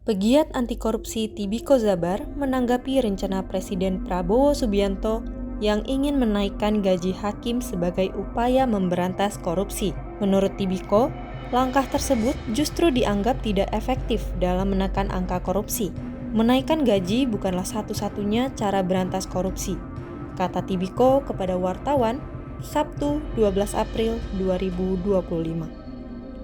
Pegiat anti korupsi Tibiko Zabar menanggapi rencana Presiden Prabowo Subianto yang ingin menaikkan gaji hakim sebagai upaya memberantas korupsi. Menurut Tibiko, langkah tersebut justru dianggap tidak efektif dalam menekan angka korupsi. Menaikkan gaji bukanlah satu-satunya cara berantas korupsi, kata Tibiko kepada wartawan Sabtu 12 April 2025.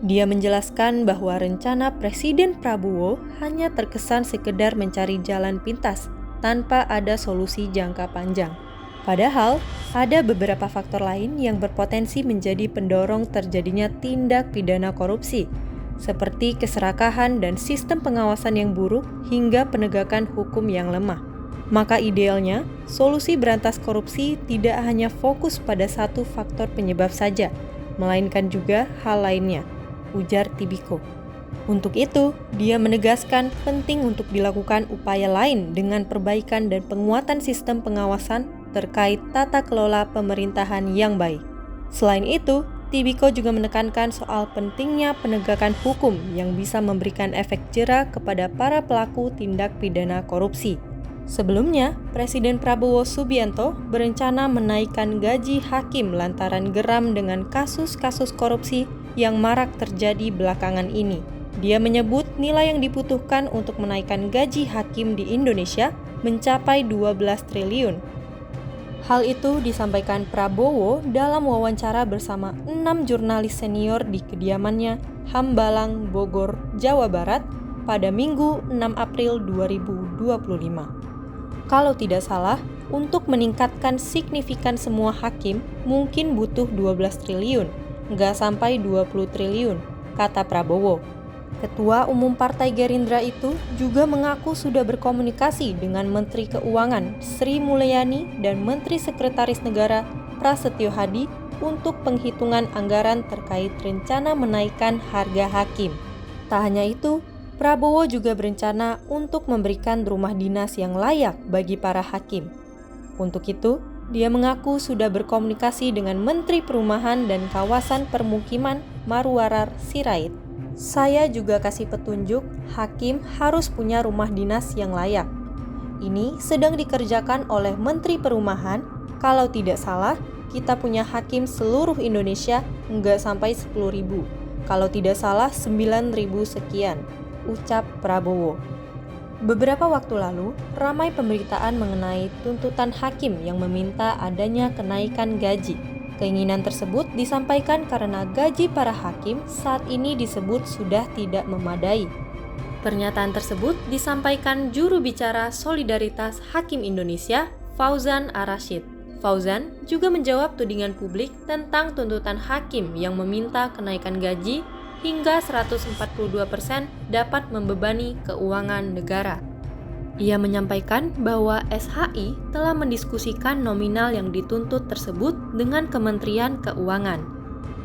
Dia menjelaskan bahwa rencana Presiden Prabowo hanya terkesan sekedar mencari jalan pintas tanpa ada solusi jangka panjang. Padahal, ada beberapa faktor lain yang berpotensi menjadi pendorong terjadinya tindak pidana korupsi, seperti keserakahan dan sistem pengawasan yang buruk hingga penegakan hukum yang lemah. Maka idealnya, solusi berantas korupsi tidak hanya fokus pada satu faktor penyebab saja, melainkan juga hal lainnya, ujar Tibiko. Untuk itu, dia menegaskan penting untuk dilakukan upaya lain dengan perbaikan dan penguatan sistem pengawasan terkait tata kelola pemerintahan yang baik. Selain itu, Tibiko juga menekankan soal pentingnya penegakan hukum yang bisa memberikan efek jera kepada para pelaku tindak pidana korupsi. Sebelumnya, Presiden Prabowo Subianto berencana menaikkan gaji hakim lantaran geram dengan kasus-kasus korupsi yang marak terjadi belakangan ini. Dia menyebut nilai yang dibutuhkan untuk menaikkan gaji hakim di Indonesia mencapai 12 triliun. Hal itu disampaikan Prabowo dalam wawancara bersama 6 jurnalis senior di kediamannya Hambalang, Bogor, Jawa Barat pada Minggu 6 April 2025. Kalau tidak salah, untuk meningkatkan signifikan semua hakim mungkin butuh 12 triliun. Nggak sampai 20 triliun, kata Prabowo. Ketua Umum Partai Gerindra itu juga mengaku sudah berkomunikasi dengan Menteri Keuangan Sri Mulyani dan Menteri Sekretaris Negara Prasetyo Hadi untuk penghitungan anggaran terkait rencana menaikkan harga hakim. Tak hanya itu, Prabowo juga berencana untuk memberikan rumah dinas yang layak bagi para hakim. Untuk itu, dia mengaku sudah berkomunikasi dengan Menteri Perumahan dan Kawasan Permukiman Marwarar Sirait. Saya juga kasih petunjuk, hakim harus punya rumah dinas yang layak. Ini sedang dikerjakan oleh Menteri Perumahan. Kalau tidak salah, kita punya hakim seluruh Indonesia nggak sampai 10.000. Kalau tidak salah 9.000 sekian, ucap Prabowo. Beberapa waktu lalu, ramai pemberitaan mengenai tuntutan hakim yang meminta adanya kenaikan gaji. Keinginan tersebut disampaikan karena gaji para hakim saat ini disebut sudah tidak memadai. Pernyataan tersebut disampaikan juru bicara Solidaritas Hakim Indonesia, Fauzan Ar-Rasyid. Fauzan juga menjawab tudingan publik tentang tuntutan hakim yang meminta kenaikan gaji hingga 142% dapat membebani keuangan negara. Ia menyampaikan bahwa SHI telah mendiskusikan nominal yang dituntut tersebut dengan Kementerian Keuangan.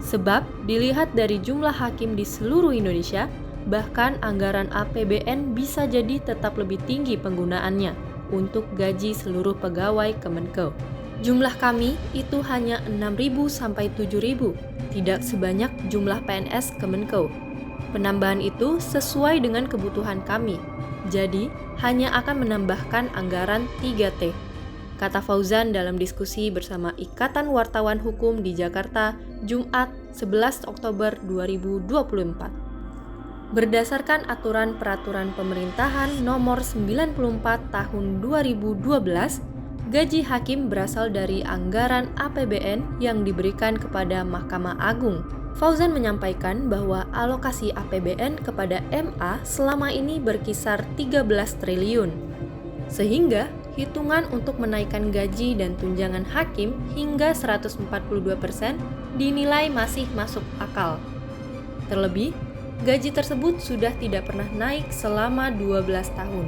Sebab dilihat dari jumlah hakim di seluruh Indonesia, bahkan anggaran APBN bisa jadi tetap lebih tinggi penggunaannya untuk gaji seluruh pegawai Kemenko. Jumlah kami itu hanya 6.000 sampai 7.000, tidak sebanyak jumlah PNS Kemenko. Penambahan itu sesuai dengan kebutuhan kami, jadi hanya akan menambahkan anggaran 3T, kata Fauzan dalam diskusi bersama Ikatan Wartawan Hukum di Jakarta, Jumat 11 Oktober 2024. Berdasarkan Aturan Peraturan Pemerintahan Nomor 94 Tahun 2012, gaji hakim berasal dari anggaran APBN yang diberikan kepada Mahkamah Agung. Fauzan menyampaikan bahwa alokasi APBN kepada MA selama ini berkisar 13 triliun. Sehingga, hitungan untuk menaikkan gaji dan tunjangan hakim hingga 142% dinilai masih masuk akal. Terlebih, gaji tersebut sudah tidak pernah naik selama 12 tahun.